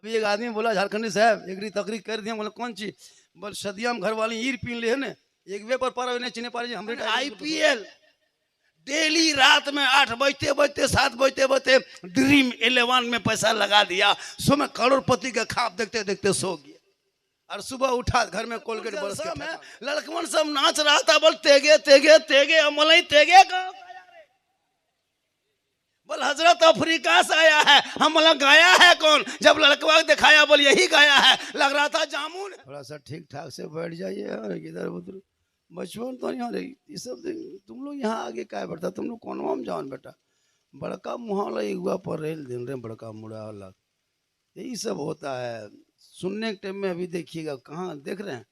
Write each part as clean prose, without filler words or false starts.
अभी एक आदमी बोला झारखंडी साहब एक तकरीर कर दिया, बोले कौन चीज, बोल सदियम घर वाली ईर पीन ले है ने एक वे पर नहीं चिने पा हमरे आईपीएल डेली रात में 8 बजते बजते 7 बजते बजते ड्रीम 11 में पैसा लगा दिया, सो में करोड़पति का ख्वाब देखते देखते सो गया और सुबह उठा घर में कोलगेट बरस के में लड़कमन सब नाच रहा था, बोल तेगे तेगे तेगे अमलई तेगे का बोल हजरत अफ्रीका से आया है, हम बोला गाया है कौन, जब लड़कवा दिखाया बोल यही गाया है, लग रहा था जामुन। थोड़ा सा ठीक ठाक से बैठ जाइए, इधर उधर बचपन तो यहाँ रही ये सब तुम लोग यहाँ आगे क्या बैठता, तुम लोग कौन में जान बेटा, बड़का मुहावला युवा पर रेल दिन रहे बड़का मुड़ा वाला, यही सब होता है सुनने के टाइम में। अभी देखिएगा कहाँ देख रहे हैं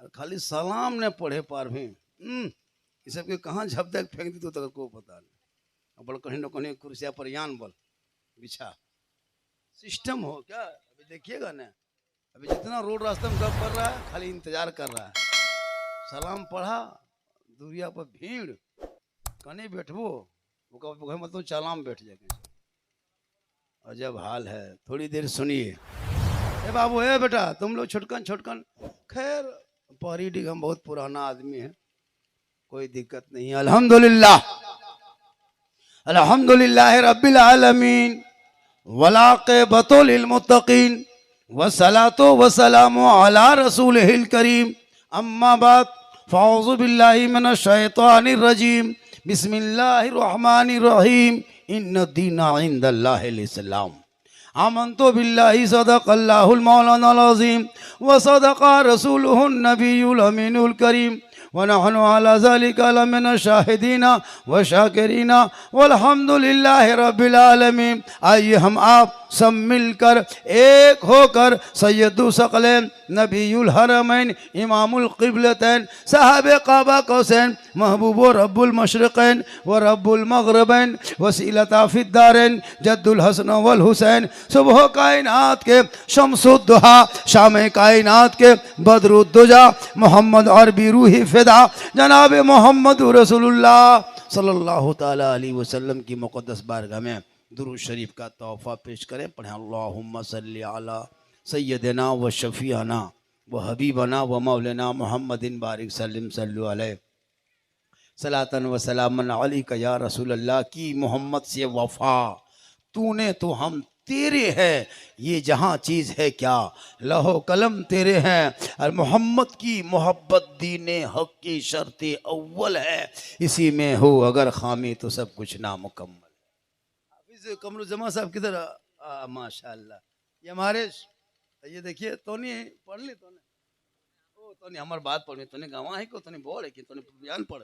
और खाली सलाम ने पढ़े पार भी ये सब के कहाँ झपदक फेंक दी तो तक को पता नहीं, बड़ कहीं न कहीं कुर्सिया पर यान बल बिछा सिस्टम हो क्या। अभी देखिएगा ना, अभी जितना रोड रास्ते में गप कर रहा है खाली इंतजार कर रहा है, सलाम पढ़ा दूरिया पर भीड़ कहीं बैठबो वो मतलब चालाम बैठ जाएंगे, अजब हाल है। थोड़ी देर सुनिए, ए बाबू ए बेटा तुम लोग छोटकन छोटकन, खैर पहरी डिगम बहुत पुराना आदमी है, कोई दिक्कत नहीं है। अल्हम्दुलिल्लाह अल्हम्दुलिल्लाह रब्बिल आलमीन वलाक़िबतुल लिल मुत्तक़ीन वस्सलातु वस्सलामु अला रसूलिहिल करीम अम्मा बाद फ़अऊज़ु बिल्लाहि मिनश शैतानिर रजीम बिस्मिल्लाहिर रहमानिर रहीम इन्नद्दीना इंदल्लाहिल इस्लाम आमन्तु बिल्लाहि सदक़ल्लाहुल मौलानाल अज़ीम व सदक़ा रसूलुहुन नबियुल अमीनुल करीम वनहनु अला ज़ालिका लमिन शाहिदीना व शाकिरीना वल्हम्दुलिल्लाहि रब्बिल आलमीन। आइए हम आप सब मिलकर एक होकर सैयदु सकलैन नबीयुल हरमैन इमामुल क़िबलतैन साहबे काबा कौसैन महबूबो रब्बुल मशरिक़ैन व रब्बुल मग़रिबैन वसीलता फ़िद्दारैन जद्दुल हसन वल हुसैन सुबह कायनात के शम्सुद्दुहा शाम कायनात के बदरुद्दुजा मोहम्मद अरबी रूही फ़िदा जनाब मोहम्मद रसूलुल्लाह सल्लल्लाहु ताला अलैहि वसल्लम की मुक़द्दस बारगाह में दुरूद शरीफ का तोहफ़ा पेश करें। पढ़ें अल्लाहुम्मा सल्ली अला सय्यदना व शफ़ीअना व हबीबना व मौलाना मुहम्मदिन बारिक सल्लिम सल्लु अलैहि सलातन व सलामन अलैका या रसूल अल्लाह की मोहम्मद से वफ़ा तूने तो हम तेरे हैं, ये जहाँ चीज़ है क्या लहो कलम तेरे हैं, और मोहम्मद की मोहब्बत दीने हक़ की शर्त अव्वल है, इसी में हो अगर खामी तो सब कुछ नामुकम्मल। कमरुज़्ज़मा साहब किधर, माशाअल्लाह ये हमारे ये देखिए तोनी पढ़ ली तोने ओ तोनी हमार बात पढ़ी तोने गवाह है को तोने बोल है कि तोने बयान पढ़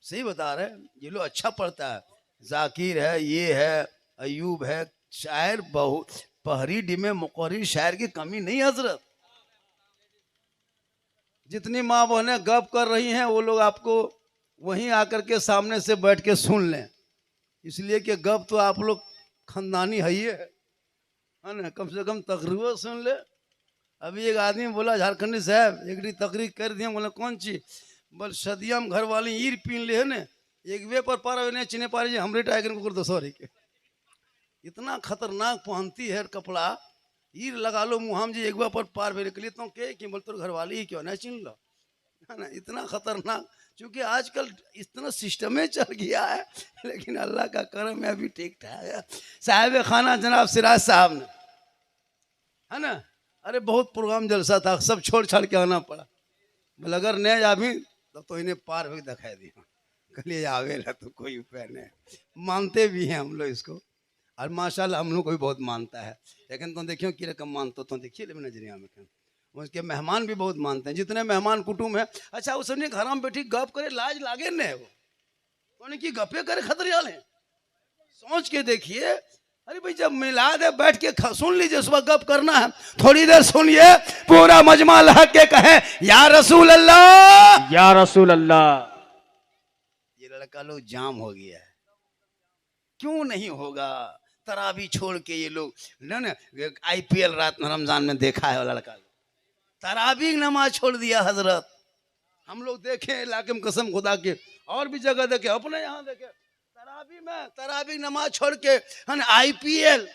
सही बता रहे, ये लोग अच्छा पढ़ता है, जाकिर है ये है अयूब है, शायर बहुत पहरी डी में मुकर्री शायर की कमी नहीं हजरत। जितनी माँ बहनें गप कर रही हैं वो लोग आपको वहीं आकर के सामने से बैठ के सुन लें, इसलिए कि गप तो आप लोग खानदानी है ना, कम से कम तकरीर सुन ले। अभी एक आदमी बोला झारखंडी साहब एक तकरीर कर दिया, बोले कौन चीज, बोल सदियम घर वाली ईर पीन ले है ने एक वे पर नहीं चिने पा रही हमरे टाइगर को दोसरी के, इतना खतरनाक पहनती है कपड़ा, ईर लगा लो मुहाम जी एक वे पर पार भेज के लिए तो के बोल तो घर वाली ही क्यों नहीं चिन लो है ना, इतना खतरनाक। क्योंकि आजकल इतना सिस्टम में चल गया है, लेकिन अल्लाह का करम में अभी ठीक ठाक है। साहिब खाना जनाब सिराज साहब ने है ना, अरे बहुत प्रोग्राम जलसा था, सब छोड़ छाड़ के आना पड़ा, बोले अगर नहीं आवी तो इन्हें पार भी दिखाई दिया, कलिए आवेला तो कोई उपाय नहीं, मानते भी हैं हम लोग इसको, और माशाल्लाह हम लोग को भी बहुत मानता है, लेकिन तुम देखियो कि रकम मानते तो देखिए ले नजरिया में उसके मेहमान भी बहुत मानते हैं, जितने मेहमान कुटुंब है। अच्छा उसने घर में बैठी गप करे लाज लागे न वो की गपे करे खतरियाल है, सोच के देखिए। अरे भाई जब मिलाद है बैठ के सुन लीजिए, सुबह गप करना है, थोड़ी देर सुनिए पूरा मजमा लह के कहे या रसूल अल्लाह या रसूल अल्लाह। ये लड़का लोग जाम हो गया है, क्यों नहीं होगा, तरावी छोड़ के ये लोग ना आईपीएल रात में रमजान में देखा है, लड़का तरावी नमाज छोड़ दिया हजरत, हम लोग देखे इलाके में कसम खुदा के, और भी जगह देखे, अपने यहाँ देखे, तरावी में तरावी नमाज छोड़ के आईपीएल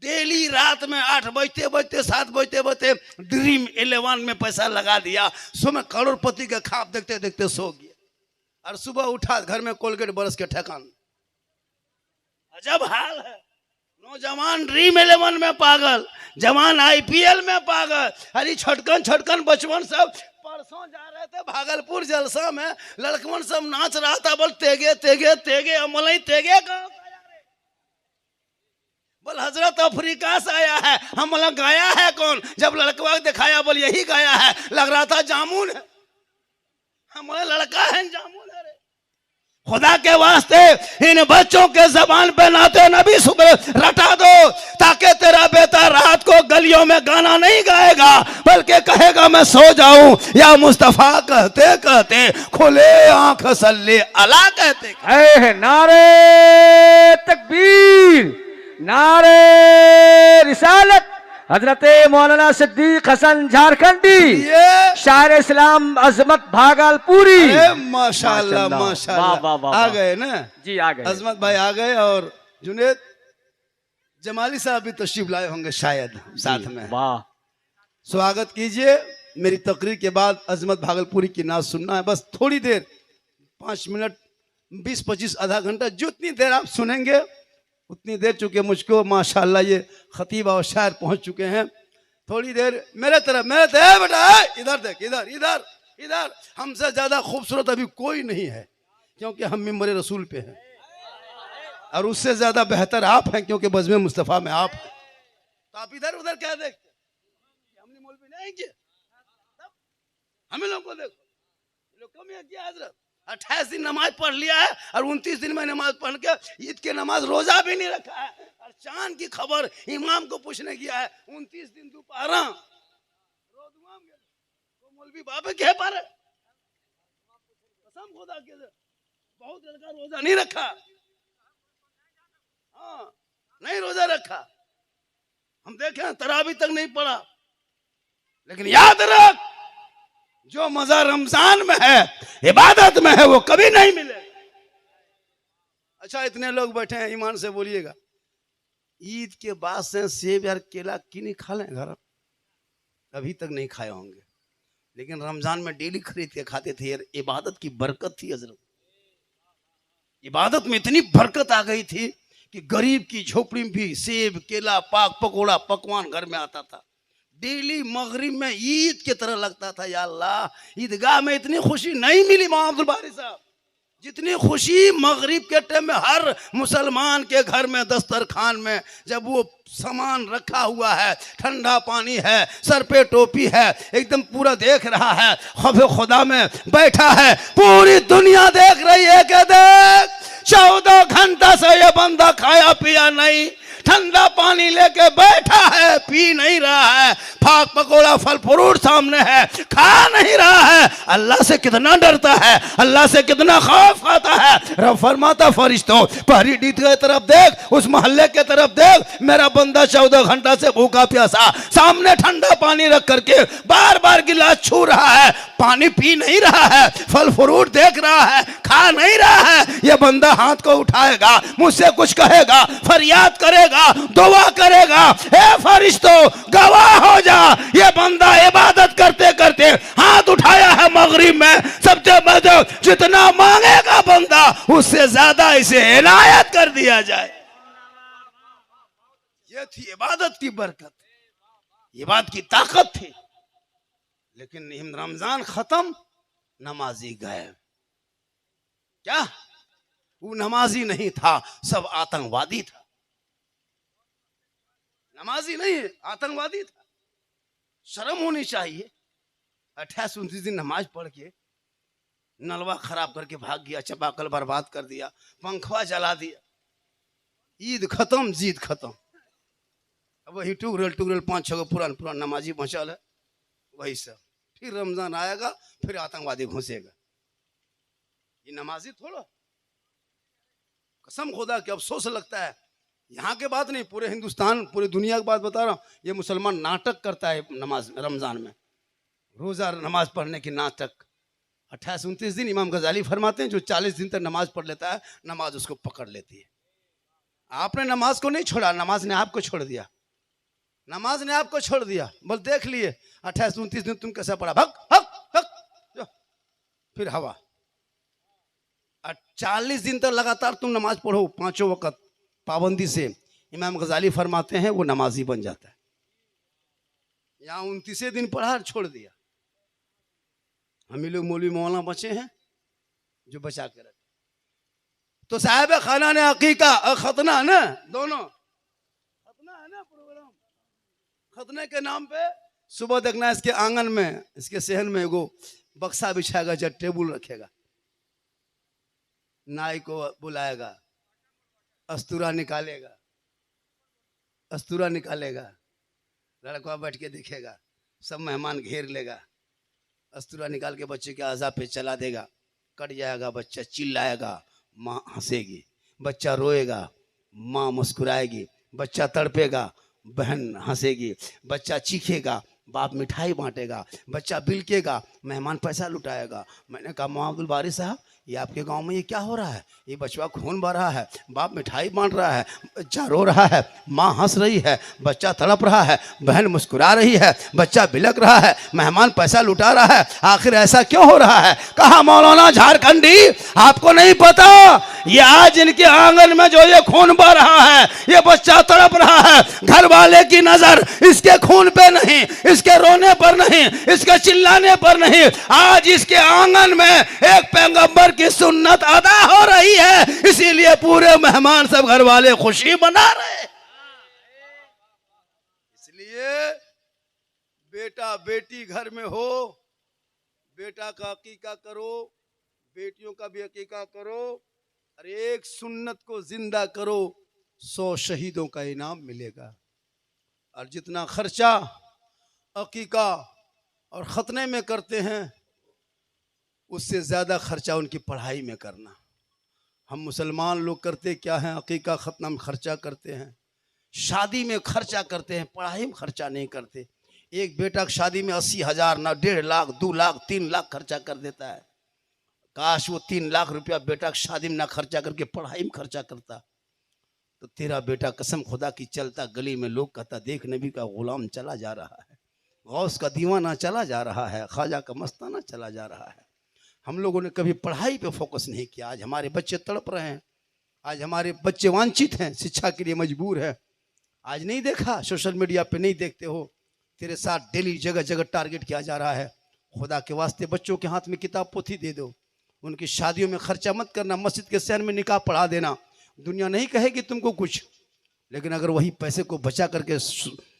डेली रात में 8 बजते बजते 7 बजते बजते ड्रीम 11 में पैसा लगा दिया। सुबह करोड़पति के ख्वाब देखते देखते सो गया और सुबह उठा घर में कोलगेट बरस के ठेकान। अजब हाल है। नौजवान ड्रीम 11 में पागल, जवान IPL में पागल। अरे छोटकन छोटकन बचपन सब परसों जा रहे थे भागलपुर जलसा में, लड़कवन सब नाच रहा था, बोल तेगे तेगे तेगे अमलई तेगे कहाँ बोल हजरत अफ्रीका से आया है। हम बोला गाया है कौन? जब लड़का दिखाया बोल यही गाया है, लग रहा था जामुन है। हम बोले लड़का है जामुन है। खुदा के वास्ते इन बच्चों के जबान पे नाते नबी सुबह रटा दो, ताकि तेरा बेटा रात को गलियों में गाना नहीं गाएगा बल्कि कहेगा मैं सो जाऊं या मुस्तफा कहते कहते खुले आंख सल्ले अला कहते है। नारे तकबीर, नारे रिसालत। हजरत मौलाना सिद्दीक हसन झारखंडी, शायर इस्लाम अजमत भागलपुरी। माशाल्लाह माशाल्लाह आ गए ना जी, आ गए अजमत भाई आ गए। और जुनेद जमाली साहब भी तशरीफ लाए होंगे शायद साथ में। वाह, स्वागत कीजिए। मेरी तकरीर के बाद अजमत भागलपुरी की नाच सुनना है, बस थोड़ी देर, 5 मिनट 20-25 आधा घंटा, जितनी देर आप सुनेंगे उतनी देर। चुके मुझको माशाल्लाह ये खतीब और शायर पहुंच चुके हैं। थोड़ी देर मेरे तरफ बेटा, इधर देख, इधर इधर इधर। हमसे ज्यादा खूबसूरत अभी कोई नहीं है क्योंकि हम मिंबर रसूल पे हैं, और उससे ज्यादा बेहतर आप हैं क्योंकि बज़्म मुस्तफ़ा में आप हैं। तो आप इधर उधर क्या देखते? हमने मौलवी नहीं किया, हमें लोग को देखो, लोग कम किया। हजरत 28 दिन नमाज पढ़ लिया है और 29 दिन में नमाज पढ़ के ईद के नमाज रोजा भी नहीं रखा है, और चांद की खबर इमाम को पूछने गया है। 29 दिन दोपहर मौलवी बाबे कह पा रहे कसम खुदा के, बहुत लड़का रोजा नहीं रखा। हाँ, नहीं रोजा रखा, हम देखे तरावी तक नहीं पढ़ा। लेकिन याद रख, जो मजा रमजान में है, इबादत में है, वो कभी नहीं मिलेगा। अच्छा, इतने लोग बैठे हैं, ईमान से बोलिएगा, ईद के बाद से सेब यार केला क्यों नहीं खा लें घर? अभी तक नहीं खाए होंगे, लेकिन रमजान में डेली खरीद के खाते थे यार। इबादत की बरकत थी हजरत। इबादत में इतनी बरकत आ गई थी कि गरीब की झोपड़ी में भी सेब केला पाक पकौड़ा पकवान घर में आता था। डेली मगरिब में ईद की तरह लगता था। या अल्लाह, ईदगाह में इतनी खुशी नहीं मिली मोहम्मद अब्दुल बारी साहब जितनी खुशी मगरिब के टाइम में हर मुसलमान के घर में दस्तरखान में, जब वो सामान रखा हुआ है, ठंडा पानी है, सर पे टोपी है, एकदम पूरा देख रहा है, खौफ खुदा में बैठा है, पूरी दुनिया देख रही है कि देख 14 घंटा से ये बंदा खाया पिया नहीं, ठंडा पानी लेके बैठा है, पी नहीं रहा है, फाक पकोड़ा फल फ्रूट सामने है, खा नहीं रहा है। अल्लाह से कितना डरता है, अल्लाह से कितना खौफ खाता है। रब फरमाता फरिश्तों, पहरी डीत की तरफ देख, उस मोहल्ले के तरफ देख, मेरा बंदा 14 घंटा से भूखा प्यासा, सामने ठंडा पानी रख करके बार बार गिलास छू रहा है, पानी पी नहीं रहा है, फल फ्रूट देख रहा है, खा नहीं रहा है। यह बंदा हाथ को उठाएगा, मुझसे कुछ कहेगा, फरियाद करेगा, दुआ करेगा, ए फरिश्तों गवाह हो जा, ये बंदा इबादत करते करते हाथ उठाया है मगरिब में, सबसे बड़ा जितना मांगेगा बंदा उससे ज्यादा इसे इनायत कर दिया जाए। ये थी इबादत की बरकत, इबादत की ताकत थी। लेकिन रमजान खत्म, नमाजी गए। क्या वो नमाजी नहीं था, सब आतंकवादी था। नमाजी नहीं है, आतंकवादी था। शर्म होनी चाहिए। 28-29 दिन नमाज पढ़ के नलवा खराब करके भाग गया, चपाकल बर्बाद कर दिया, पंखवा जला दिया, ईद खत्म जीद खत्म। अब वही टुगरल 5-6 गो पुरान नमाजी बचल है, वही सब। फिर रमजान आएगा, फिर आतंकवादी घुसेगा। ये नमाजी थोड़ा, कसम खुदा के अफसोस लगता है। यहाँ के बात नहीं, पूरे हिंदुस्तान पूरी दुनिया की बात बता रहा हूँ। ये मुसलमान नाटक करता है नमाज रमजान में, रोजा नमाज पढ़ने की नाटक। 28-29 दिन इमाम गजाली फरमाते हैं, जो 40 दिन तक नमाज पढ़ लेता है, नमाज उसको पकड़ लेती है। आपने नमाज को नहीं छोड़ा, नमाज ने आपको छोड़ दिया, नमाज ने आपको छोड़ दिया। बोल देख लिए 28-29 दिन तुम कैसे पढ़ा, भग भग भग जो। फिर हवा। और 40 दिन तक लगातार तुम नमाज पढ़ो 5 वक्त पाबंदी से, इमाम गजाली फरमाते हैं वो नमाजी बन जाता है। यहाँ 29 दिन पढ़ा और छोड़ दिया। हम ही लोग मौलवी मौलाना बचे हैं जो बचा के रखे। तो साहिब खाना ने अकीका और खतना है ना, दोनों खतना है ना प्रोग्राम, खतने के नाम पे सुबह देखना इसके आंगन में, इसके सहन में एगो बक्सा बिछाएगा, जब टेबल रखेगा, नाई को बुलाएगा, अस्तूरा निकालेगा, अस्तूरा निकालेगा, लड़का बैठ के दिखेगा, सब मेहमान घेर लेगा, अस्तूरा निकाल के बच्चे के आज़ा पे चला देगा, कट जाएगा, बच्चा चिल्लाएगा, माँ हंसेगी, बच्चा रोएगा, माँ मुस्कुराएगी, बच्चा तड़पेगा, बहन हंसेगी, बच्चा चीखेगा, बाप मिठाई बांटेगा, बच्चा बिलकेगा, मेहमान पैसा लुटाएगा। मैंने कहा मोहम्मद बारी साहब ये आपके गांव में ये क्या हो रहा है? ये बचवा खून बह रहा है, बाप मिठाई बांट रहा है, बच्चा रो रहा है, माँ हंस रही है, बच्चा तड़प रहा है, बहन मुस्कुरा रही है, बच्चा बिलक रहा है, मेहमान पैसा लुटा रहा है, आखिर ऐसा क्यों हो रहा है? कहा मौलाना झारखंडी आपको नहीं पता, ये आज इनके आंगन में जो ये खून बह रहा है, ये बच्चा तड़प रहा है, घर वाले की नजर इसके खून पे नहीं, इसके रोने पर नहीं, इसके चिल्लाने पर नहीं, आज इसके आंगन में एक पैगंबर की सुन्नत अदा हो रही है, इसीलिए पूरे मेहमान सब घर वाले खुशी मना रहे। इसलिए बेटा बेटी घर में हो, बेटा का अकीका करो, बेटियों का भी अकीका करो, और एक सुन्नत को जिंदा करो, 100 शहीदों का इनाम मिलेगा। और जितना खर्चा अकीका और खतने में करते हैं उससे ज़्यादा खर्चा उनकी पढ़ाई में करना। हम मुसलमान लोग करते क्या हैं? अकीका खतना में खर्चा करते हैं, शादी में खर्चा करते हैं, पढ़ाई में खर्चा नहीं करते। एक बेटा की शादी में 80,000 ना 1.5 लाख 2 लाख 3 लाख खर्चा कर देता है। काश वो 3 लाख रुपया बेटा की शादी में ना खर्चा करके पढ़ाई में खर्चा करता, तो तेरा बेटा कसम खुदा की चलता गली में लोग कहता देख नबी का गुलाम चला जा रहा है, गौस का दीवाना चला जा रहा है, ख्वाजा का मस्ताना चला जा रहा है। हम लोगों ने कभी पढ़ाई पे फोकस नहीं किया। आज हमारे बच्चे तड़प रहे हैं, आज हमारे बच्चे वांछित हैं, शिक्षा के लिए मजबूर है। आज नहीं देखा, सोशल मीडिया पे नहीं देखते हो, तेरे साथ डेली जगह जगह टारगेट किया जा रहा है। खुदा के वास्ते बच्चों के हाथ में किताब पोथी दे दो, उनकी शादियों में खर्चा मत करना, मस्जिद के शहर में निकाह पढ़ा देना। दुनिया नहीं कहेगी तुमको कुछ, लेकिन अगर वही पैसे को बचा करके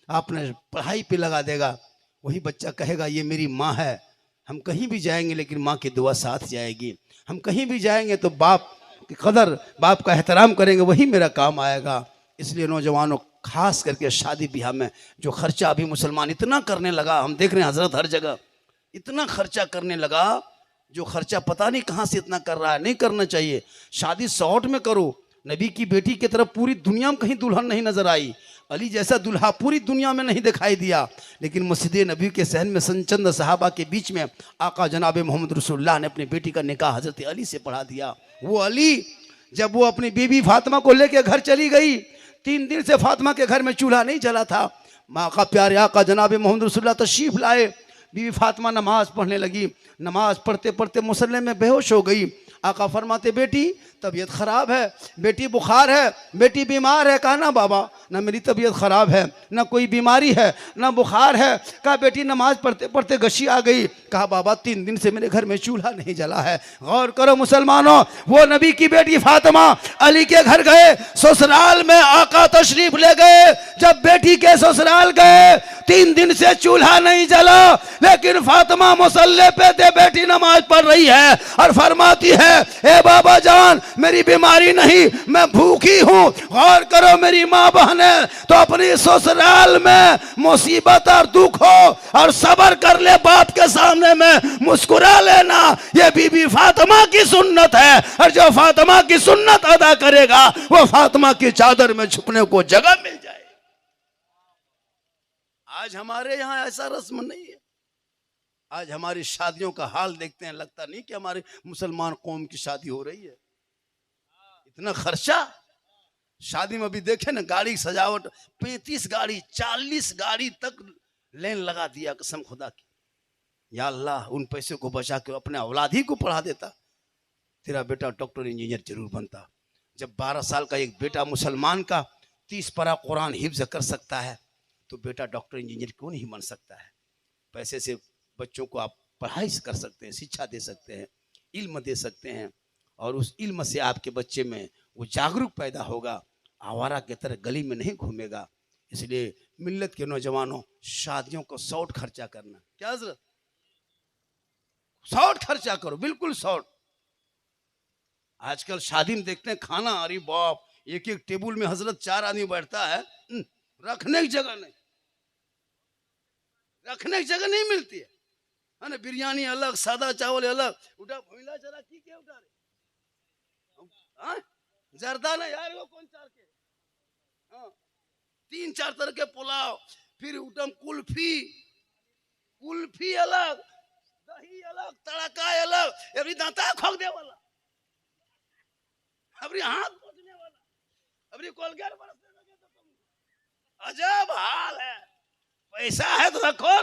आपने पढ़ाई पे लगा देगा, वही बच्चा कहेगा ये मेरी माँ है। हम कहीं भी जाएंगे लेकिन माँ की दुआ साथ जाएगी। हम कहीं भी जाएंगे तो बाप की कदर, बाप का एहतराम करेंगे, वही मेरा काम आएगा। इसलिए नौजवानों, खास करके शादी ब्याह में जो खर्चा अभी मुसलमान इतना करने लगा, हम देख रहे हैं हजरत हर जगह इतना खर्चा करने लगा, जो खर्चा पता नहीं कहाँ से इतना कर रहा है। नहीं करना चाहिए। शादी शॉर्ट में करो। नबी की बेटी की तरफ पूरी दुनिया में कहीं दुल्हन नहीं नजर आई, अली जैसा दुल्हा पूरी दुनिया में नहीं दिखाई दिया, लेकिन मस्जिद नबी के सहन में चंद सहाबा के बीच में आका जनाब मोहम्मद रसूलुल्लाह ने अपनी बेटी का निकाह हजरत अली से पढ़ा दिया। वो अली जब वो अपनी बीबी फातिमा को लेकर घर चली गई, 3 दिन से फातिमा के घर में चूल्हा नहीं जला था। माँ का प्यारे आका जनाब मोहम्मद रसूलुल्लाह तशरीफ लाए। बीबी फातिमा नमाज पढ़ने लगी, नमाज पढ़ते पढ़ते मुसल्ले में बेहोश हो गई। आका फरमाते बेटी तबीयत ख़राब है, बेटी बुखार है, बेटी बीमार है। कहा ना बाबा, ना मेरी तबीयत ख़राब है, ना कोई बीमारी है, ना बुखार है। कहा बेटी नमाज पढ़ते पढ़ते गशी आ गई। कहा बाबा 3 दिन से मेरे घर में चूल्हा नहीं जला है। गौर करो मुसलमानों, वो नबी की बेटी फातिमा अली के घर गए, ससुराल में आका तशरीफ ले गए। जब बेटी के ससुराल गए, 3 दिन से चूल्हा नहीं जला, लेकिन फातिमा मुसल्ले पे थे, बेटी नमाज पढ़ रही है और फरमाती है ए बाबा जान मेरी बीमारी नहीं, मैं भूखी हूं। गौर करो मेरी माँ बहने, तो अपनी ससुराल में मुसीबत और दुख हो और सब्र कर ले, बाप के सामने में मुस्कुरा लेना। ये बीबी फातिमा की सुन्नत है, और जो फातिमा की सुन्नत अदा करेगा वो फातिमा की चादर में छुपने को जगह मिल जाए। आज हमारे यहाँ ऐसा रस्म नहीं है। आज हमारी शादियों का हाल देखते हैं, लगता नहीं कि हमारे मुसलमान कौम की शादी हो रही है। इतना खर्चा, शादी में अभी देखे ना, गाड़ी की सजावट, 35 गाड़ी 40 गाड़ी तक लेन लगा दिया। कसम खुदा की, या अल्लाह उन पैसे को बचा के अपने औलाद ही को पढ़ा देता, तेरा बेटा डॉक्टर इंजीनियर जरूर बनता। जब 12 साल का एक बेटा मुसलमान का 30 पारा कुरान हिफ्ज कर सकता है, तो बेटा डॉक्टर इंजीनियर क्यों नहीं बन सकता है। पैसे से बच्चों को आप पढ़ाई कर सकते हैं, शिक्षा दे सकते हैं, इल्म दे सकते हैं, और उस इल्म से आपके बच्चे में वो जागरूक पैदा होगा, आवारा की तरह गली में नहीं घूमेगा। इसलिए मिल्लत के नौजवानों, शादियों को शॉर्ट खर्चा करना, क्या जरूरत, शॉर्ट खर्चा करो, बिल्कुल शॉर्ट। आजकल शादी में देखते हैं खाना, अरे बाप, एक एक टेबल में हजरत 4 आदमी बैठता है, रखने की जगह नहीं, रखने की जगह नहीं मिलती है ना। बिरयानी अलग, सादा चावल अलग, उठा भूला जरा की क्या उठा रहे, हाँ जर्दा ना यार, वो कौन चार के, हाँ 3-4 तरह के पुलाव, फिर उठम कुल्फी, कुल्फी अलग, दही अलग, तड़का अलग, अभी दांता खोक दे वाला, अभी हाथ पोंछने वाला, अभी कोलगेट बरसने लगे तो तुम, अजब हाल है। पैसा है तो रखो,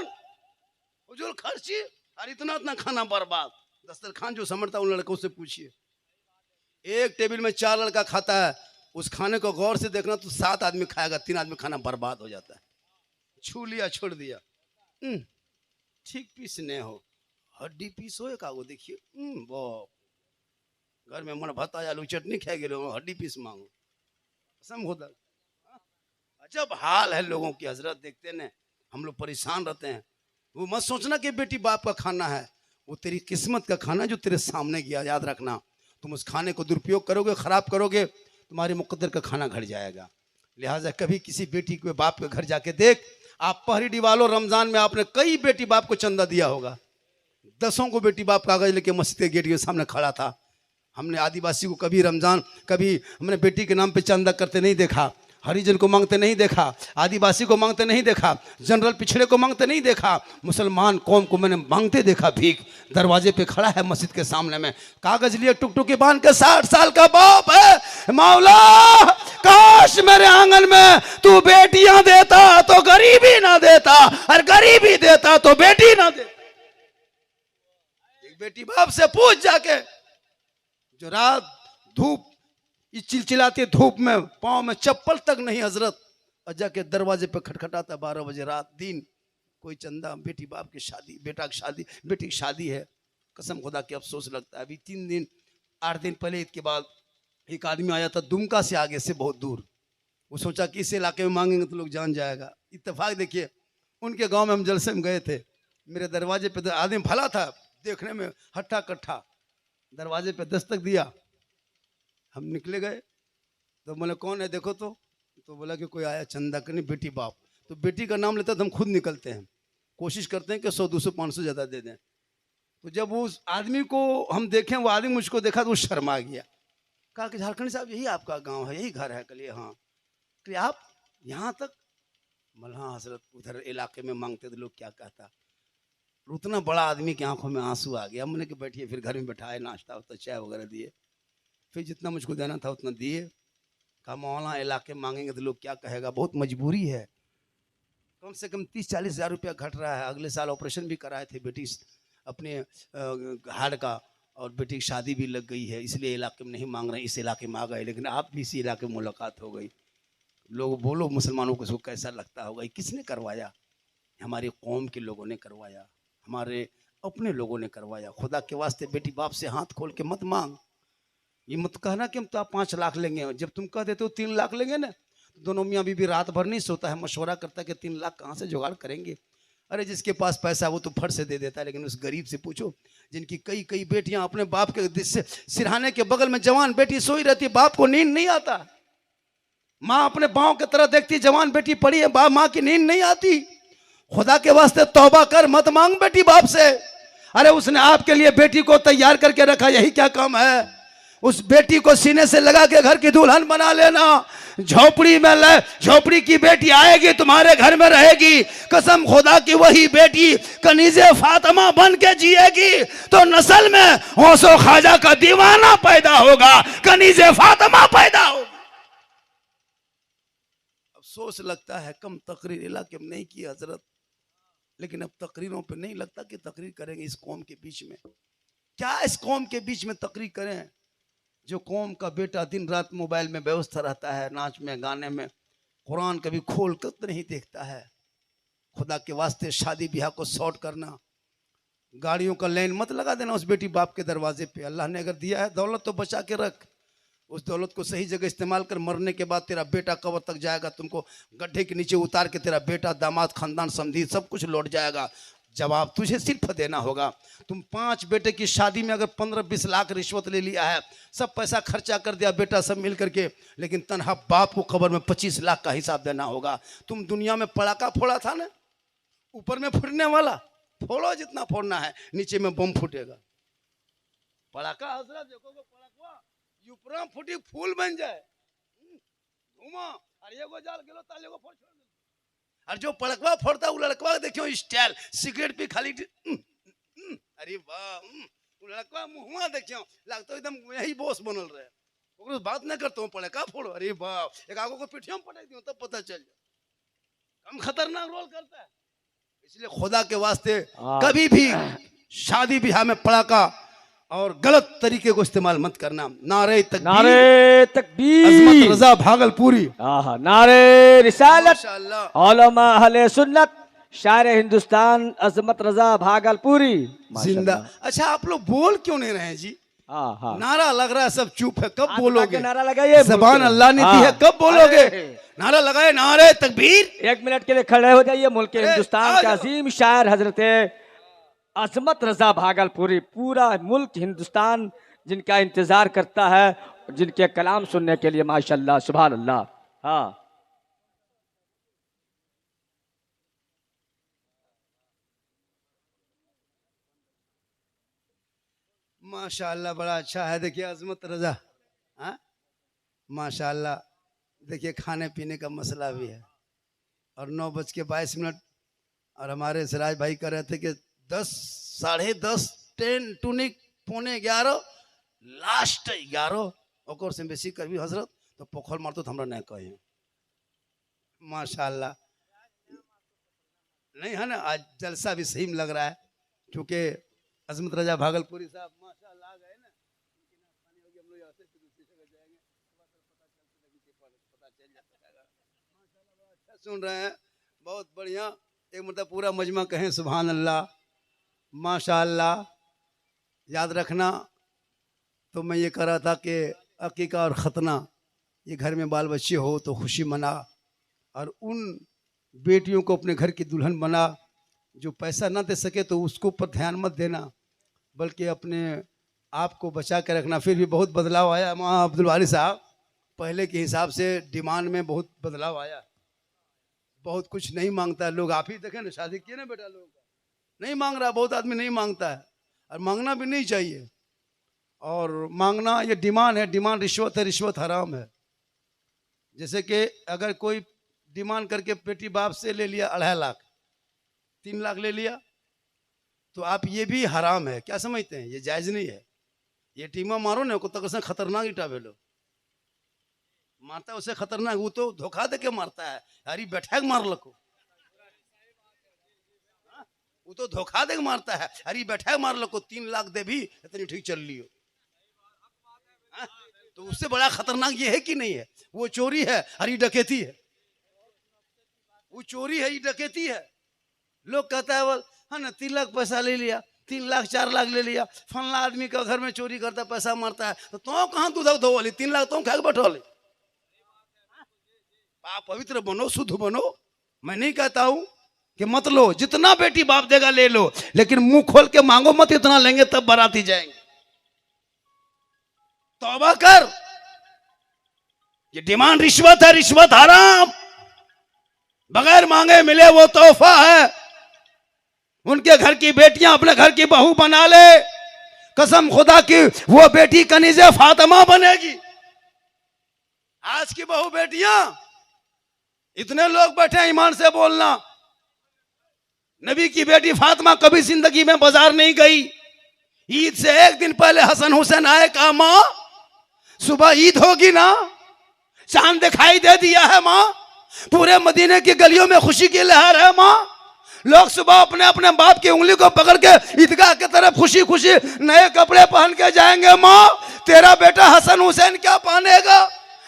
उजुल खर्ची, और इतना इतना खाना बर्बाद। दस्तरखान जो समझता उन लड़कों से पूछिए, एक टेबल में 4 लड़का खाता है, उस खाने को गौर से देखना तो 7 आदमी खाएगा, 3 आदमी खाना बर्बाद हो जाता है। छू लिया छोड़ दिया, ठीक पीस नहीं हो, हड्डी पीस हो का वो देखिए, वो घर में मन भत्ता आलू चटनी खा गए, हड्डी पीस मांगो, कसम खुदा। अजब हाल है लोगों की हजरत, देखते न हम लोग परेशान रहते हैं। वो मत सोचना कि बेटी बाप का खाना है, वो तेरी किस्मत का खाना जो तेरे सामने गया, याद रखना। तुम उस खाने को दुरुपयोग करोगे, खराब करोगे, तुम्हारे मुकद्दर का खाना घट जाएगा। लिहाजा कभी किसी बेटी के बाप के घर जाके देख, आप पहरी दिवालो रमजान में आपने कई बेटी बाप को चंदा दिया होगा, 10 को बेटी बाप कागज लेके मस्जिद के गेट के सामने खड़ा था। हमने आदिवासी को कभी रमजान, कभी हमने बेटी के नाम पे चंदा करते नहीं देखा, हरिजन को मांगते नहीं देखा, आदिवासी को मांगते नहीं देखा, जनरल पिछड़े को मांगते नहीं देखा, मुसलमान कौम को मैंने मांगते देखा। भीख दरवाजे पे खड़ा है मस्जिद के सामने में, कागज लिए टुकटुकी बांध के, 60 साल का बाप है, मौला काश मेरे आंगन में तू बेटियां देता तो गरीबी ना देता, और गरीबी देता तो बेटी ना देता। एक बेटी बाप से पूछ जाके, जो रात धूप, इस चिलचिलाती धूप में पांव में चप्पल तक नहीं हजरत, अजा के दरवाजे पे खटखटाता 12 बजे रात दिन, कोई चंदा, बेटी बाप की शादी, बेटा की शादी, बेटी की शादी है। कसम खुदा के अफसोस लगता है। अभी 8 दिन पहले ईद के बाद एक आदमी आया था दुमका से, आगे से बहुत दूर, वो सोचा कि इस इलाके में मांगेंगे तो लोग जान जाएगा। इत्तेफाक देखिए, उनके गांव में हम जलसे में गए थे, मेरे दरवाजे पे आदमी भला था, देखने में हट्ठा कट्ठा, दरवाजे पे दस्तक दिया, हम निकले गए तो बोले कौन है देखो तो बोला कि कोई आया चंदा करने, बेटी बाप। तो बेटी का नाम लेता तो हम खुद निकलते हैं, कोशिश करते हैं कि 100, 200, 500 ज़्यादा दे दें। तो जब उस आदमी को हम देखें, वो आदमी मुझको देखा तो वो शर्मा गया, कहा कि झारखंडी साहब यही आपका गांव है, यही घर है? कलिए हाँ। कि आप यहाँ तक? बोला हाँ हजरत, उधर इलाके में मांगते थे लोग क्या कहता। उतना बड़ा आदमी की आंखों में आंसू आ गया। हमने कि बैठिए, फिर घर में बैठाए, नाश्ता होता, चाय वगैरह दिए, फिर जितना मुझको देना था उतना दिए। कहा मौलाना इलाके मांगेंगे तो लोग क्या कहेगा, बहुत मजबूरी है, कम से कम 30-40 हज़ार रुपया घट रहा है। अगले साल ऑपरेशन भी कराए थे बेटी अपने हार्ट का, और बेटी की शादी भी लग गई है, इसलिए इलाके में नहीं मांग रहे, इस इलाके में आ गए। लेकिन आप भी इसी इलाके में मुलाकात हो गई, लोग बोलो मुसलमानों को इसको कैसा लगता होगा। किसने करवाया? हमारी कौम के लोगों ने करवाया, हमारे अपने लोगों ने करवाया। खुदा के वास्ते बेटी बाप से हाथ खोल के मत मांग। ये मत कहना कि हम तो आप 5 लाख लेंगे, जब तुम कह देते हो 3 लाख लेंगे ना, तो दोनों मियाँ बीबी रात भर नहीं सोता है, मशवरा करता है कि 3 लाख कहाँ से जुगाड़ करेंगे। अरे जिसके पास पैसा वो तो फट से दे देता है, लेकिन उस गरीब से पूछो जिनकी कई बेटियां अपने बाप के सिरहाने के बगल में जवान बेटी सोई रहती है, बाप को नींद नहीं आता। माँ अपने पाँव की तरह देखती, जवान बेटी पड़ी है, बाप माँ की नींद नहीं आती। खुदा के वास्ते तौबा कर, मत मांग बेटी बाप से। अरे उसने आपके लिए बेटी को तैयार करके रखा, यही क्या काम है? उस बेटी को सीने से लगा के घर की दुल्हन बना लेना। झोपड़ी में झोपड़ी की बेटी आएगी, तुम्हारे घर में रहेगी, कसम खुदा की वही बेटी कनीज़े फातिमा बन के जिएगी, तो नस्ल में हौसो ख्वाजा का दीवाना पैदा होगा, कनीज़े फातिमा पैदा होगी। अफसोस लगता है कम तकरीर इलाके में नहीं की हजरत, लेकिन अब तकरीरों पे नहीं लगता कि तकरीर करेंगे इस कौम के बीच में। क्या इस कौम के बीच में तकरीर करें जो कौम का बेटा दिन रात मोबाइल में व्यस्त रहता है, नाच में गाने में, कुरान कभी खोल कर नहीं देखता है। खुदा के वास्ते शादी ब्याह को शॉर्ट करना, गाड़ियों का लाइन मत लगा देना उस बेटी बाप के दरवाजे पे। अल्लाह ने अगर दिया है दौलत तो बचा के रख, उस दौलत को सही जगह इस्तेमाल कर। मरने के बाद तेरा बेटा कब्र तक जाएगा, तुमको गड्ढे के नीचे उतार के तेरा बेटा दामाद खानदान समधी सब कुछ लौट जाएगा। जवाब तुझे सिर्फ देना होगा। तुम 5 बेटे की शादी में अगर 15-20 लाख रिश्वत ले लिया है, सब पैसा खर्चा कर दिया बेटा सब मिल करके, लेकिन तनहा बाप को कब्र में 25 लाख का हिसाब देना होगा। तुम दुनिया में पड़ाका फोड़ा था ना, ऊपर में फूटने वाला, फोड़ो जितना फोड़ना है, नीचे में बम फूटेगा। पड़ाका हजरत देखोगे, पड़ाका ऊपर फूटी फूल बन जाए, घुमा और ये गो जाल गेलो ताले को फोड़ छोड़। और जो पड़कवा फोड़ता है वो लड़कवा देखियो स्टाइल, सिगरेट भी खाली अरे वाह, वो लड़कवा मुंहवा देखियो लगता एकदम यही बॉस बनल रहे। ओकरो बात ना करता हूँ, पड़का फोड़ो, अरे वाह, एक आगो को पिठियों में पटाई दियो तब पता चल जाए। कम खतरनाक रोल करता है। इसलिए खुदा के वास्ते कभी भी शादी ब्याह में पड़ाका और गलत तरीके को इस्तेमाल मत करना। नारे तकबीर, नारे तकबीर, अज़मत रज़ा भागलपुरी, नारे रिसालत, माशाअल्लाह, उलमा अहले सुन्नत, शायर हिंदुस्तान अज़मत रज़ा भागलपुरी जिंदा। अच्छा आप लोग बोल क्यों नहीं रहे हैं जी? हाँ नारा लग रहा है, सब चुप है, कब बोलोगे? नारा लगाइए, जबान अल्लाह ने दी है, कब बोलोगे? नारा लगाए, नारे तकबीर। 1 मिनट के लिए खड़े हो जाइए। मुल्क हिंदुस्तान के अजीम शायर हजरत अज़मत रज़ा भागलपुरी, पूरा मुल्क हिंदुस्तान जिनका इंतजार करता है, जिनके कलाम सुनने के लिए, माशाअल्लाह सुभान अल्लाह। हाँ माशाअल्लाह, बड़ा अच्छा है। देखिए अज़मत रज़ा, हाँ माशाअल्लाह। देखिए खाने पीने का मसला भी है और 9:22 और हमारे सिराज भाई कह रहे थे कि 10, साढ़े 10, 10 टूनिक 11:15 लास्ट 11 और से बेसी करबी हजरत तो पोखर मारतो तो हमरा नहीं कहे। माशाअल्लाह नहीं है ना, आज जलसा भी सही में लग रहा है क्योंकि अज़मत रज़ा भागलपुरी साहब माशाअल्लाह आ गए ना, हम लोग यहाँ से दूसरी जगह जाएंगे, पता चल जाएगा। माशाअल्लाह अच्छा सुन रहे हैं, बहुत बढ़िया। एक मतलब पूरा मजमा कहें सुभान अल्लाह, माशाअल्लाह। याद रखना, तो मैं ये कह रहा था कि अकीका और ख़तना, ये घर में बाल बच्चे हो तो खुशी मना, और उन बेटियों को अपने घर की दुल्हन बना जो पैसा ना दे सके तो उसको ऊपर ध्यान मत देना, बल्कि अपने आप को बचा के रखना। फिर भी बहुत बदलाव आया वहाँ अब्दुल वाली साहब, पहले के हिसाब से डिमांड में बहुत बदलाव आया, बहुत कुछ नहीं मांगता है लोग। आप ही देखें ना, शादी किए ना बेटा, लोगों का नहीं मांग रहा, बहुत आदमी नहीं मांगता है और मांगना भी नहीं चाहिए। और मांगना ये डिमांड है, डिमांड रिश्वत है, रिश्वत हराम है। जैसे कि अगर कोई डिमांड करके बेटी बाप से ले लिया 2.5 लाख, 3 लाख ले लिया, तो आप ये भी हराम है। क्या समझते हैं? ये जायज नहीं है। ये टीमा मारो ना को तक से खतरनाक ईटा भेलो मारता है, उसे खतरनाक, वो तो धोखा दे के मारता है। अरे बैठा मार लको, वो तो धोखा दे के मारता है। अरे बैठा मार लको, 3 लाख दे भी इतनी ठीक चल लियो, तो उससे बड़ा खतरनाक ये है कि नहीं है? वो चोरी है, अरे डकैती है। वो चोरी है, ये डकैती है। लोग कहता है वो है ना 3 लाख पैसा ले लिया, 3 लाख 4 लाख ले लिया, फला आदमी का घर में चोरी करता पैसा मारता है, तो कहाँ दूध धो वाली 3 लाख तो खा के बैठो ले। आप पवित्र बनो, शुद्ध बनो। मैं नहीं कहता हूं कि मत लो, जितना बेटी बाप देगा ले लो, लेकिन मुंह खोल के मांगो मत, इतना लेंगे तब बाराती जाएंगे। तौबा कर, ये डिमांड रिश्वत है, रिश्वत हराम। बगैर मांगे मिले वो तोहफा है। उनके घर की बेटियां अपने घर की बहू बना ले, कसम खुदा की वो बेटी कनीज़े फातिमा बनेगी। आज की बहू बेटियां, इतने लोग बैठे ईमान से बोलना, नबी की बेटी फातिमा कभी जिंदगी में बाजार नहीं गई। ईद से 1 दिन पहले हसन हुसैन आए, कहा मां सुबह ईद होगी ना, चांद दिखाई दे दिया है मां, पूरे मदीने की गलियों में खुशी की लहर है माँ। लोग सुबह अपने अपने बाप की उंगली को पकड़ के ईदगाह की तरफ खुशी खुशी नए कपड़े पहन के जाएंगे। माँ तेरा बेटा हसन हुसैन क्या पहनेगा?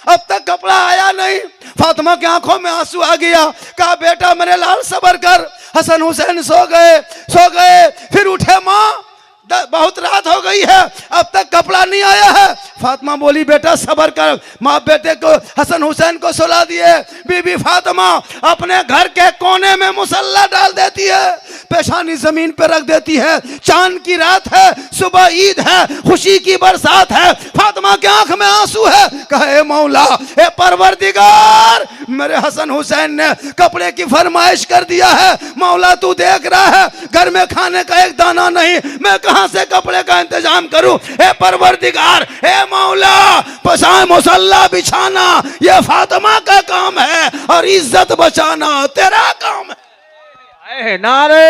अब तक कपड़ा आया नहीं। फातिमा की आंखों में आंसू आ गया। कहा बेटा मेरे लाल सबर कर। हसन हुसैन सो गए फिर उठे। माँ बहुत रात हो गई है, अब तक कपड़ा नहीं आया है। फातिमा बोली बेटा सबर कर। माँ बेटे को हसन हुसैन को सुला दिए। बीबी फातिमा अपने घर के कोने में मुसल्ला डाल देती है, पेशानी जमीन पर रख देती है। चांद की रात है, सुबह ईद है, खुशी की बरसात है। फातिमा की आंख में आंसू है। कहे मौला ए परवरदिगार, मेरे हसन हुसैन ने कपड़े की फरमाइश कर दिया है। मौला तू देख रहा है घर में खाने का एक दाना नहीं, मैं कहां से कपड़े का इंतजाम करूं? ए परवरदिगार, ए मौला, पसाए मुसल्ला बिछाना ये फातिमा का काम है और इज्जत बचाना तेरा काम है। नारे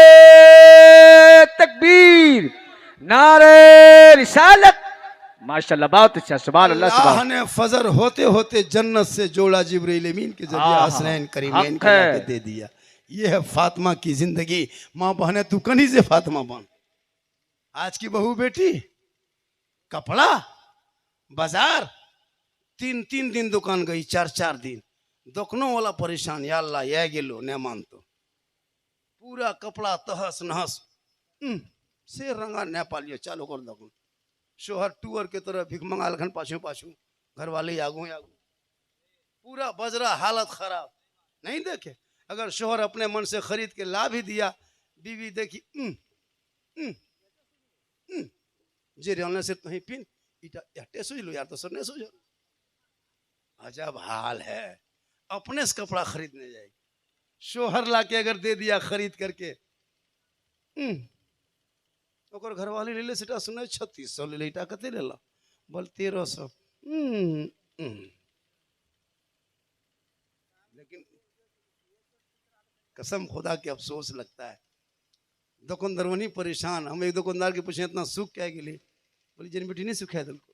तकबीर, नारे रिसालत। माशाल्लाह बहुत अच्छा, सुभान अल्लाह। अल्लाह ने फजर होते होते जन्नत से जोड़ा जिब्रील अमीन के जरिए हसनैन करीमैन को लाके दे दिया। ये है फातिमा की जिंदगी। माँ बहने तू कहीं से फातिमा बन। आज की बहू बेटी कपड़ा बाजार 3-3 दिन दुकान गई, 4-4 दिन दुकानों वाला परेशान। या अल्लाह यह गेलो ने मान तो पूरा कपड़ा तहस नहस से रंगा नेपालियो चालू कर दो। शोहर टूअर के तरह भिख मंगा लखन पाछू पाछू, घर वाले आगू आगू, पूरा बजरा हालत खराब। नहीं देखे अगर शोहर अपने मन से खरीद के ला भी दिया, बीवी देखी जे रहने से कहीं पिन इटा सोच लो यार, तो सर नहीं सोचो। अजब हाल है। अपने से कपड़ा खरीदने जाएगी, शोहर ला के अगर दे दिया खरीद करके, ओकर घर वाले ले ले सेटा सुने 3600 ले ले, इटा कते ले ला? बोल 1300। लेकिन कसम खुदा के अफसोस लगता है। दुकानदार वही परेशान। हम एक दुकानदार के पूछे इतना सुख क्या के लिए? बोली जन बेटी नहीं सुख है दिल को,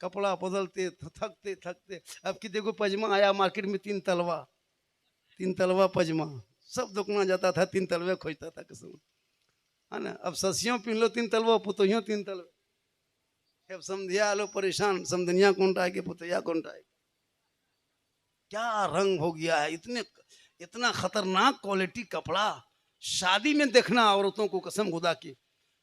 कपड़ा बदलते थकते थकते। अब की देखो पजमा आया मार्केट में, 3 तलवा पजमा, सब दुकान जाता था 3 तलवे खोजता था कसम, है ना। अब ससियों पहन लो 3 तलवा, पुतोहियों 3 तलवे। अब समझिया लो परेशान, समझनिया कौन टाए के पुतैया कौन टाए। क्या रंग हो गया है, इतना खतरनाक क्वालिटी कपड़ा। शादी में देखना औरतों को कसम खुदा की,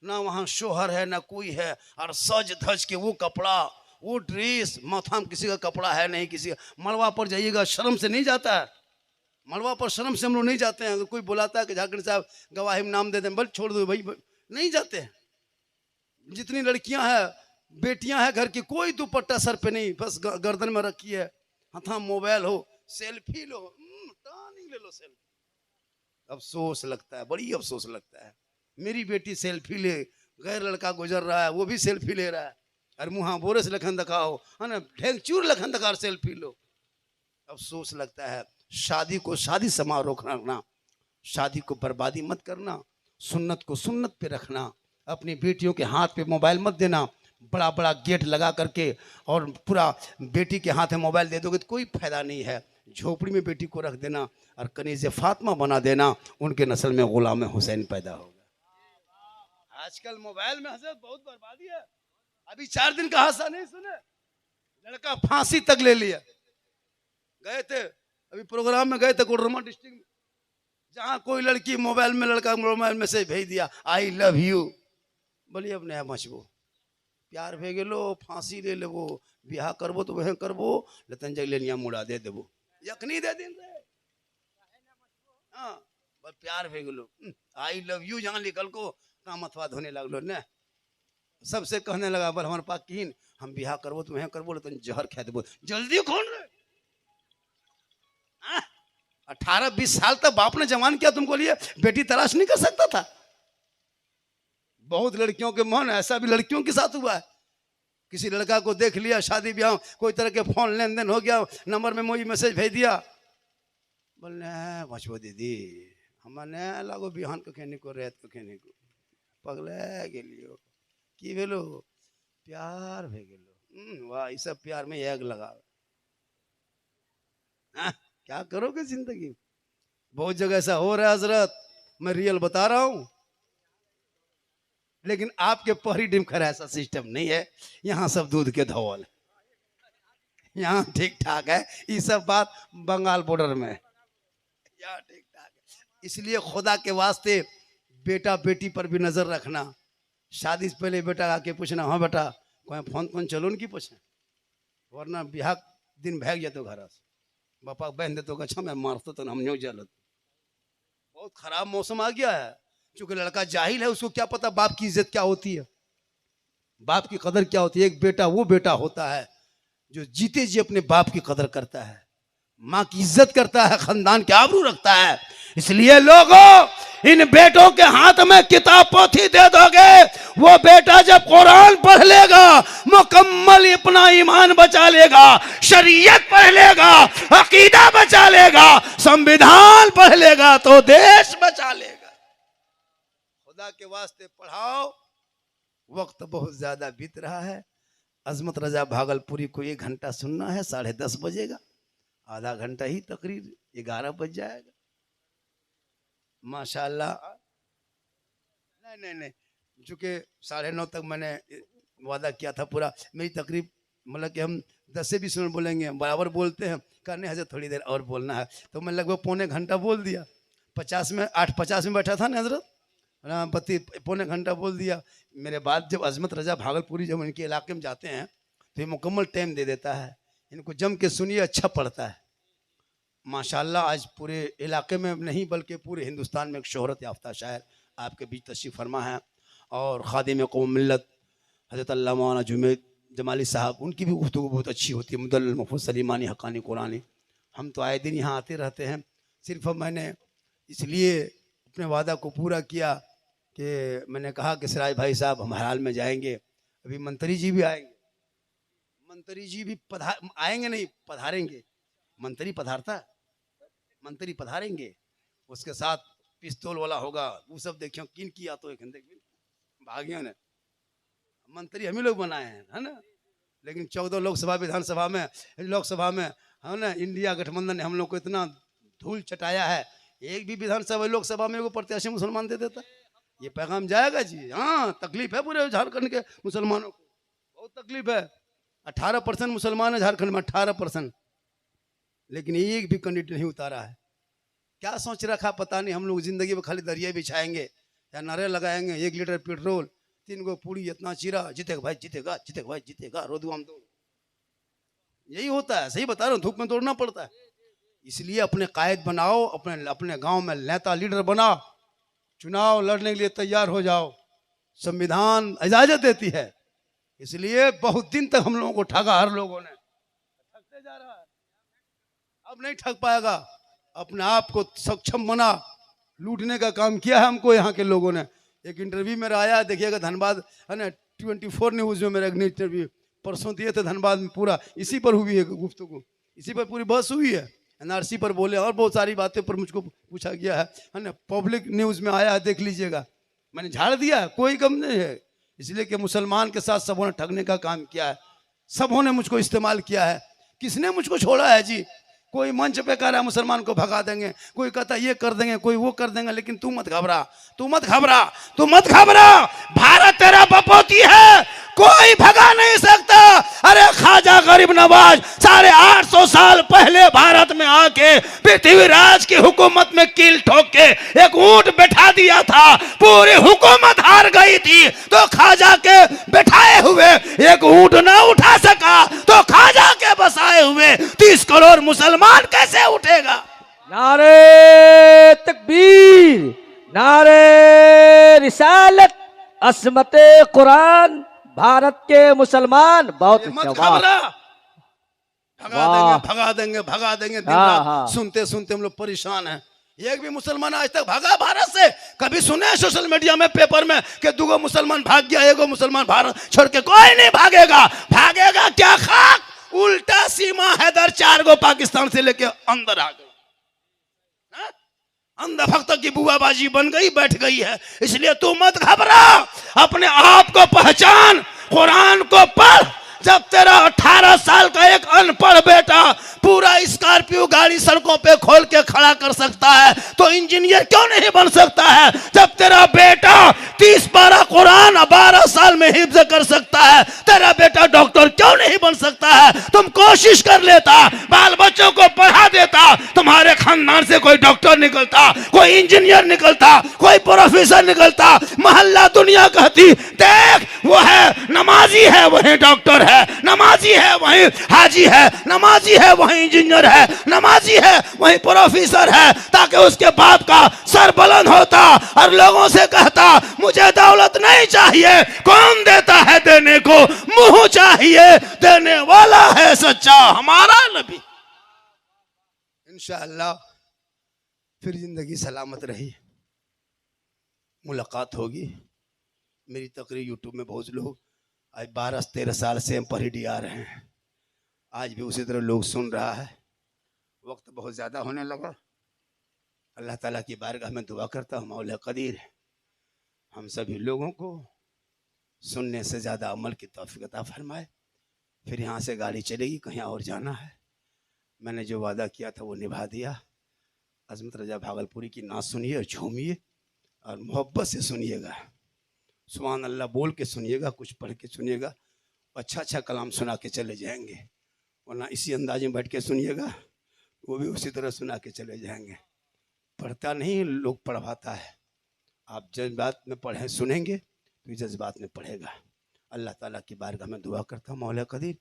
ना वहाँ शोहर है ना कोई है, और सज धज के वो कपड़ा वो ड्रेस, माथा में किसी का कपड़ा है नहीं किसी का। मलबा पर जाइएगा शर्म से नहीं जाता है, मलबा पर शर्म से हम लोग नहीं जाते हैं। अगर कोई बुलाता है कि झाकड़ साहब गवाही में नाम दे दें, बल छोड़ दो भाई, नहीं जाते हैं। जितनी लड़कियां हैं बेटियां हैं घर की, कोई दुपट्टा सर पे नहीं, बस गर्दन में रखी है, हाथ मोबाइल हो, सेल्फी लो, टर्निंग ले लो सेल्फी। अफसोस लगता है, बड़ी अफसोस लगता है। मेरी बेटी सेल्फी ले, गैर लड़का गुजर रहा है वो भी सेल्फी ले रहा है, और मुँह बोरे से लखन दिखाओ, है ना, ढेंगचूर लखन दिखा सेल्फी लो। अफसोस लगता है। शादी को शादी समारोह रखना, शादी को बर्बादी मत करना, सुन्नत को सुन्नत पे रखना। अपनी बेटियों के हाथ पे मोबाइल मत देना, बड़ा बड़ा गेट लगा करके और पूरा बेटी के हाथ में मोबाइल दे दोगे तो कोई फायदा नहीं है। झोपड़ी में बेटी को रख देना और कनीज़े फातिमा बना देना, उनके नस्ल में गुलाम हुसैन पैदा होगा। आजकल मोबाइल में हजरत बहुत बर्बादी है। अभी 4 दिन का हादसा नहीं सुने, लड़का फांसी तक ले लिया। गए थे अभी प्रोग्राम में, गए थे कोडरमा डिस्ट्रिक्ट में, जहां कोई लड़की मोबाइल में, लड़का मोबाइल में से भेज दिया आई लव यू। बोलिए अब नया मचबो प्यार भे गेलो, फांसी ले लेबो, ब्याह करबो तो वह करबो, लेकिन जगलेनिया मुड़ा दे देबो, यखनी दे दिन रे। हाँ बस प्यार भे गेलो, आई लव यू जहां लिखल को काम अथवा धोने लगलो ने। सबसे कहने लगा बल हमारे पास कीन, हम ब्याह करबो तो वह करबो, लेकिन जहर खा देबो। जल्दी कौन रे? 18-20 साल तक बाप ने जवान किया तुमको, लिए बेटी तलाश नहीं कर सकता था? बहुत लड़कियों के मन, ऐसा भी लड़कियों के साथ हुआ है। किसी लड़का को देख लिया, शादी ब्याह कोई तरह के फोन लेन देन हो गया, नंबर में मोई मैसेज भेज दिया, बोलने बचबो दीदी हमने लागो बिहान को खेने को, रात को खेने को, पगले गेलियो की भेलो, प्यार भे गेलो। वाह, इस सब प्यार में एग लगा। हाँ, क्या करोगे जिंदगी में? बहुत जगह ऐसा हो रहा है हजरत, मैं रियल बता रहा हूं। लेकिन आपके पहरी डिम खरा ऐसा सिस्टम नहीं है, यहाँ सब दूध के धौल है, यहाँ ठीक ठाक है। ये सब बात बंगाल बॉर्डर में है, यहाँ ठीक ठाक है। इसलिए खुदा के वास्ते बेटा बेटी पर भी नजर रखना। शादी से पहले बेटा आके पूछना, हाँ बेटा कोई फोन कौन चलो उनकी पूछना, वरना बिहार दिन भाग जाते घर से, बापा बहन दे तो अच्छा मैं मारता तो हम नहीं जलत। बहुत खराब मौसम आ गया है, चूंकि लड़का जाहिल है, उसको क्या पता बाप की इज्जत क्या होती है, बाप की कदर क्या होती है। एक बेटा वो बेटा होता है जो जीते जी अपने बाप की कदर करता है, माँ की इज्जत करता है, खानदान के आबरू रखता है। इसलिए लोगों, इन बेटों के हाथ में किताब पोथी दे दोगे, वो बेटा जब कुरान पढ़ लेगा, मुकम्मल अपना ईमान बचा लेगा, शरीयत पढ़ लेगा, अकीदा बचा लेगा, संविधान पढ़ लेगा तो देश बचा लेगा। खुदा के वास्ते पढ़ाओ। वक्त बहुत ज्यादा बीत रहा है। अजमत रजा भागलपुरी को 1 घंटा सुनना है, 10:30 बजेगा, आधा घंटा ही तकरीर 11 बज जाएगा। माशाल्लाह। नहीं, चूँकि 9:30 तक मैंने वादा किया था पूरा। मेरी तकरीब मतलब कि हम 10 से 20 मिनट बोलेंगे, बराबर बोलते हैं, करने हजरत थोड़ी देर और बोलना है, तो मैं लगभग पौने घंटा बोल दिया। 8:50 में बैठा था ना हजरत, पति पौने घंटा बोल दिया। मेरे बाद जब अजमत रजा भागलपुरी जब इनके इलाके में जाते हैं तो ये मुकम्मल टाइम दे देता है, इनको जम के सुनिए, अच्छा पड़ता है। माशाल्लाह आज पूरे इलाके में नहीं बल्कि पूरे हिंदुस्तान में एक शोहरत याफ्ता शायर आपके बीच तशरीफ़ फरमा है। और खादिम कौम मिल्लत हज़रत अल्लामा मौलाना जुनैद जमाली साहब, उनकी भी गुफ्तगू बहुत अच्छी होती है, मुदल्लल महफूज़ सलीमानी हक़ानी कुरानी। हम तो आए दिन यहाँ आते रहते हैं। सिर्फ मैंने इसलिए अपने वादा को पूरा किया कि मैंने कहा कि सिराज भाई साहब हम हाल में जाएंगे, अभी मंत्री जी भी आएंगे, मंत्री जी भी आएंगे नहीं पधारेंगे, मंत्री पधारता है, मंत्री पधारेंगे, उसके साथ पिस्तौल वाला होगा, वो सब देखियो किन किया तो एक भागियों ने, मंत्री हम ही लोग बनाए हैं, है ना। लेकिन 14 लोकसभा विधानसभा में, लोकसभा में है ना, इंडिया गठबंधन ने हम लोग को इतना धूल चटाया है, एक भी विधानसभा लोकसभा में वो प्रत्याशी मुसलमान दे देता। ये पैगाम जाएगा जी। हाँ, तकलीफ है पूरे झारखंड के मुसलमानों को, बहुत तकलीफ है। 18% मुसलमान है झारखंड में, 18%, लेकिन एक भी कैंडिडेट नहीं उतारा है। क्या सोच रखा पता नहीं, हम लोग जिंदगी में खाली दरिया बिछाएंगे या नारे लगाएंगे, 1 लीटर पेट्रोल, 3 गो पूरी, इतना चीरा, जीतेगा भाई जीतेगा, जीतेगा भाई जीतेगा, रोदुआम दो, यही होता है। सही बता रहा हूँ, धूप में दौड़ना पड़ता है। इसलिए अपने कायद बनाओ, अपने गांव में नेता लीडर बना, चुनाव लड़ने के लिए तैयार हो जाओ, संविधान इजाजत देती है। इसलिए बहुत दिन तक हम लोगों को ठगा हर लोगों ने, ठगते जा रहा है, अब नहीं ठग पाएगा। अपने आप को सक्षम बना, लूटने का काम किया है हमको यहाँ के लोगों ने। एक इंटरव्यू मेरा आया, देखिएगा धनबाद है ना, 24 न्यूज़ में मेरा इंटरव्यू परसों दिए थे धनबाद में, पूरा इसी पर हुई है गुफ्तगू, इसी पर पूरी बहस हुई है, एनआरसी पर बोले और बहुत सारी बातें पर मुझको पूछा गया है ना। पब्लिक न्यूज़ में आया है, देख लीजिएगा। मैंने झाड़ दिया, कोई कम नहीं है, इसलिए कि मुसलमान के साथ सबों ने ठगने का काम किया है, सबों ने मुझको इस्तेमाल किया है। किसने मुझको छोड़ा है जी? कोई मंच पे कह रहा है मुसलमान को भगा देंगे, कोई कहता ये कर देंगे, कोई वो कर देंगे, लेकिन तू मत घबरा, तू मत घबरा, तू मत घबरा। भारत तेरा बपौती है, कोई भगा नहीं सकता। अरे ख्वाजा गरीब नवाज 850 साल पहले भारत में आके पृथ्वीराज की हुकूमत में कील ठोक के एक ऊंट बैठा दिया था, पूरी हुकूमत हार गई थी, तो ख्वाजा के बैठाए हुए एक ऊंट ना उठा सका, तो ख्वाजा के बसाए हुए 30 करोड़ मुसलमान कैसे उठेगा? नारे तकबीर, नारे रिसालत, असमते कुरान, भारत के मुसलमान बहुत भगा देंगे दिन रात सुनते सुनते हम लोग परेशान हैं। एक भी मुसलमान आज तक भागा भारत से? कभी सुने सोशल मीडिया में, पेपर में कि 2 मुसलमान भाग गया, 1 मुसलमान भारत छोड़ के? कोई नहीं भागेगा। भागेगा क्या खाक? उल्टा सीमा हैदर 4 गो पाकिस्तान से लेके अंदर आ गए, अंधभक्त की बुआबाजी बन गई, बैठ गई है। इसलिए तू मत घबरा, अपने आप को पहचान, कुरान को पढ़। जब तेरा 18 साल का एक अनपढ़ बेटा पूरा स्कॉर्पियो गाड़ी सड़कों पे खोल के खड़ा कर सकता है तो इंजीनियर क्यों नहीं बन सकता है? जब तेरा बेटा 30 पारा कुरान 12 साल में हिफ्ज कर सकता है, तेरा बेटा डॉक्टर क्यों नहीं बन सकता है? तुम कोशिश कर लेता, बाल बच्चों को पढ़ा देता, तुम्हारे खानदान से कोई डॉक्टर निकलता, कोई इंजीनियर निकलता, कोई प्रोफेसर निकलता। मोहल्ला दुनिया कहती देख वो है नमाजी है वही डॉक्टर है, नमाजी है वही हाजी है, नमाजी है वही इंजीनियर है, नमाजी है वही प्रोफेसर है, ताकि उसके बाप का सर बुलंद होता और लोगों से कहता मुझे दौलत नहीं चाहिए, कौन देता है देने को, मुंह चाहिए देने वाला है सच्चा हमारा नबी। इंशाअल्लाह फिर जिंदगी सलामत रही, मुलाकात होगी। मेरी तकरीर यूट्यूब में बहुत लोग आज 12-13 साल से हम पढ़ी आ रहे हैं, आज भी उसी तरह लोग सुन रहा है। वक्त बहुत ज़्यादा होने लगा। अल्लाह ताला की बारगाह में दुआ करता हूँ मौला कदीर हम सभी लोगों को सुनने से ज़्यादा अमल की तौफीक अता फरमाए। फिर यहाँ से गाड़ी चलेगी, कहीं और जाना है। मैंने जो वादा किया था वो निभा दिया। अजमत रजा भागलपुरी की नात सुनिए और झूमिए और मोहब्बत से सुनिएगा, सुभान अल्लाह बोल के सुनिएगा, कुछ पढ़ के सुनिएगा, अच्छा अच्छा कलाम सुना के चले जाएंगे। वरना इसी अंदाज में बैठ के सुनिएगा, वो भी उसी तरह सुना के चले जाएंगे। पढ़ता नहीं लोग पढ़वाता है। आप जज्बात में पढ़ें सुनेंगे तो जज्बात में पढ़ेगा। अल्लाह ताला की बारगाह में दुआ करता हूँ मौला कदीर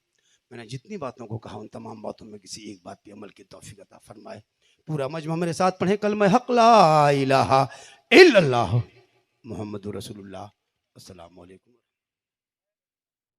मैंने जितनी बातों को कहा उन तमाम बातों में किसी एक बात पे अमल की तौफीक अता फरमाए। पूरा मजमा मेरे साथ पढ़ें कलमा हक ला इलाहा इल्लल्लाह मुहम्मदुर रसूलुल्लाह। अस्सलामु अलैकुम।